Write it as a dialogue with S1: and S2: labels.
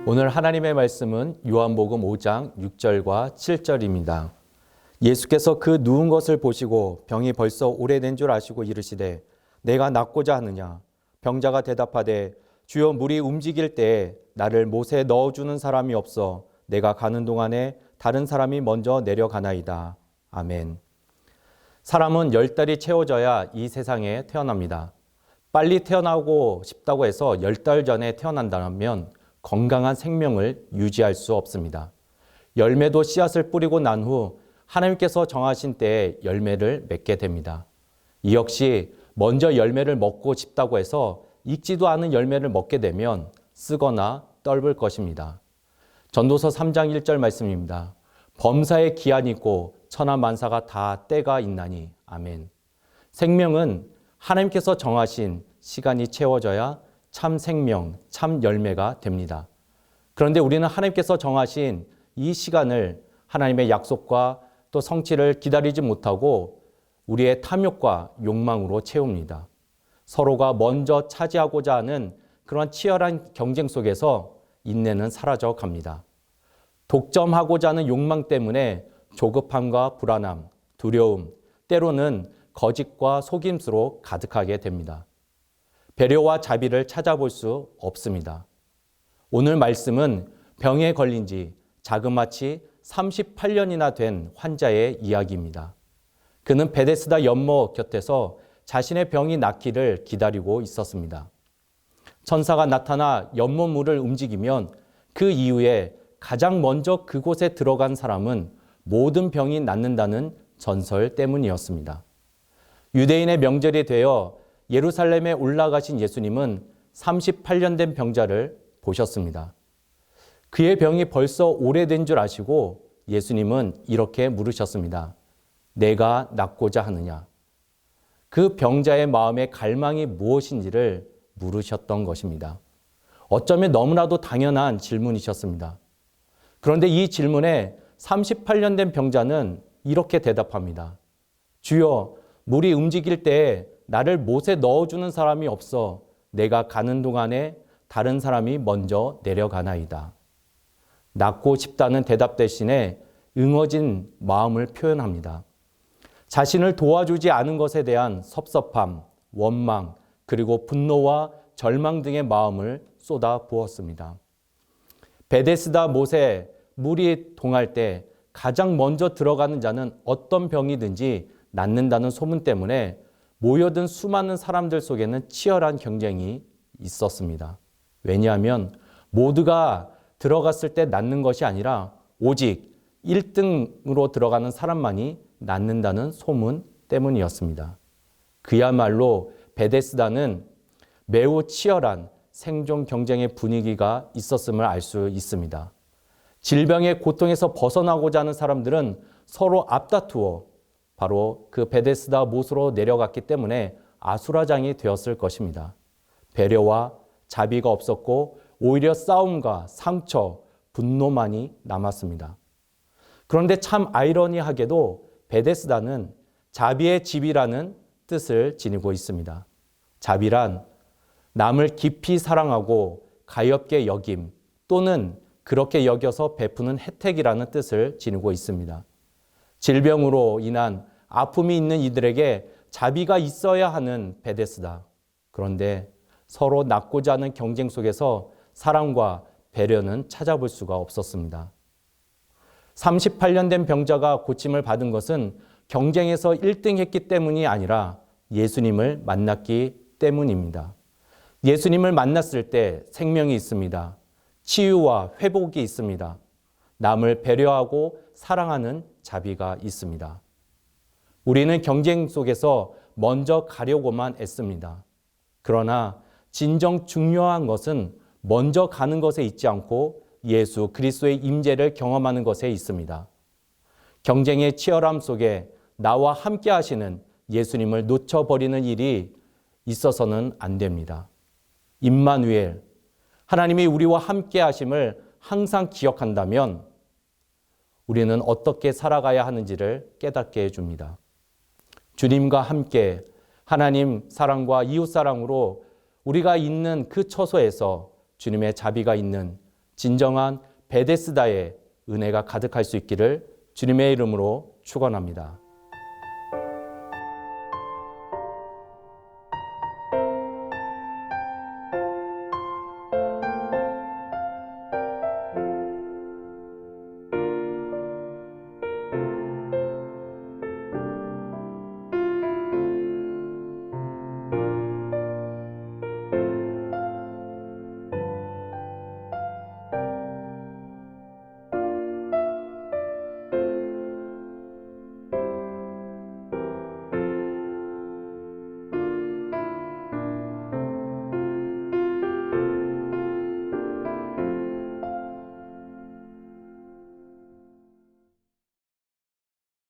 S1: 오늘 하나님의 말씀은 요한복음 5장 6절과 7절입니다. 예수께서 그 누운 것을 보시고 병이 벌써 오래된 줄 아시고 이르시되 내가 낫고자 하느냐. 병자가 대답하되 주여 물이 움직일 때에 나를 못에 넣어주는 사람이 없어 내가 가는 동안에 다른 사람이 먼저 내려가나이다. 아멘. 사람은 10달이 채워져야 이 세상에 태어납니다. 빨리 태어나고 싶다고 해서 10달 전에 태어난다면 건강한 생명을 유지할 수 없습니다. 열매도 씨앗을 뿌리고 난 후 하나님께서 정하신 때에 열매를 맺게 됩니다. 이 역시 먼저 열매를 먹고 싶다고 해서 익지도 않은 열매를 먹게 되면 쓰거나 떫을 것입니다. 전도서 3장 1절 말씀입니다. 범사에 기한이 있고 천하 만사가 다 때가 있나니. 아멘. 생명은 하나님께서 정하신 시간이 채워져야 참 생명, 참 열매가 됩니다. 그런데 우리는 하나님께서 정하신 이 시간을 하나님의 약속과 또 성취를 기다리지 못하고 우리의 탐욕과 욕망으로 채웁니다. 서로가 먼저 차지하고자 하는 그런 치열한 경쟁 속에서 인내는 사라져 갑니다. 독점하고자 하는 욕망 때문에 조급함과 불안함, 두려움, 때로는 거짓과 속임수로 가득하게 됩니다. 배려와 자비를 찾아볼 수 없습니다. 오늘 말씀은 병에 걸린 지 자그마치 38년이나 된 환자의 이야기입니다. 그는 베데스다 연못 곁에서 자신의 병이 낫기를 기다리고 있었습니다. 천사가 나타나 연못 물을 움직이면 그 이후에 가장 먼저 그곳에 들어간 사람은 모든 병이 낫는다는 전설 때문이었습니다. 유대인의 명절이 되어 예루살렘에 올라가신 예수님은 38년 된 병자를 보셨습니다. 그의 병이 벌써 오래된 줄 아시고 예수님은 이렇게 물으셨습니다. 내가 낫고자 하느냐? 그 병자의 마음의 갈망이 무엇인지를 물으셨던 것입니다. 어쩌면 너무나도 당연한 질문이셨습니다. 그런데 이 질문에 38년 된 병자는 이렇게 대답합니다. 주여, 물이 움직일 때에 나를 못에 넣어주는 사람이 없어 내가 가는 동안에 다른 사람이 먼저 내려가나이다. 낫고 싶다는 대답 대신에 응어진 마음을 표현합니다. 자신을 도와주지 않은 것에 대한 섭섭함, 원망, 그리고 분노와 절망 등의 마음을 쏟아 부었습니다. 베데스다 못에 물이 동할 때 가장 먼저 들어가는 자는 어떤 병이든지 낫는다는 소문 때문에 모여든 수많은 사람들 속에는 치열한 경쟁이 있었습니다. 왜냐하면 모두가 들어갔을 때 낫는 것이 아니라 오직 1등으로 들어가는 사람만이 낫는다는 소문 때문이었습니다. 그야말로 베데스다는 매우 치열한 생존 경쟁의 분위기가 있었음을 알 수 있습니다. 질병의 고통에서 벗어나고자 하는 사람들은 서로 앞다투어 바로 그 베데스다 못으로 내려갔기 때문에 아수라장이 되었을 것입니다. 배려와 자비가 없었고 오히려 싸움과 상처, 분노만이 남았습니다. 그런데 참 아이러니하게도 베데스다는 자비의 집이라는 뜻을 지니고 있습니다. 자비란 남을 깊이 사랑하고 가엾게 여김 또는 그렇게 여겨서 베푸는 혜택이라는 뜻을 지니고 있습니다. 질병으로 인한 아픔이 있는 이들에게 자비가 있어야 하는 베데스다. 그런데 서로 낫고자 하는 경쟁 속에서 사랑과 배려는 찾아볼 수가 없었습니다. 38년 된 병자가 고침을 받은 것은 경쟁에서 1등 했기 때문이 아니라 예수님을 만났기 때문입니다. 예수님을 만났을 때 생명이 있습니다. 치유와 회복이 있습니다. 남을 배려하고 사랑하는 자비가 있습니다. 우리는 경쟁 속에서 먼저 가려고만 애씁니다. 그러나 진정 중요한 것은 먼저 가는 것에 있지 않고 예수 그리스도의 임재를 경험하는 것에 있습니다. 경쟁의 치열함 속에 나와 함께 하시는 예수님을 놓쳐버리는 일이 있어서는 안 됩니다. 임마누엘, 하나님이 우리와 함께 하심을 항상 기억한다면 우리는 어떻게 살아가야 하는지를 깨닫게 해줍니다. 주님과 함께 하나님 사랑과 이웃 사랑으로 우리가 있는 그 처소에서 주님의 자비가 있는 진정한 베데스다의 은혜가 가득할 수 있기를 주님의 이름으로 축원합니다.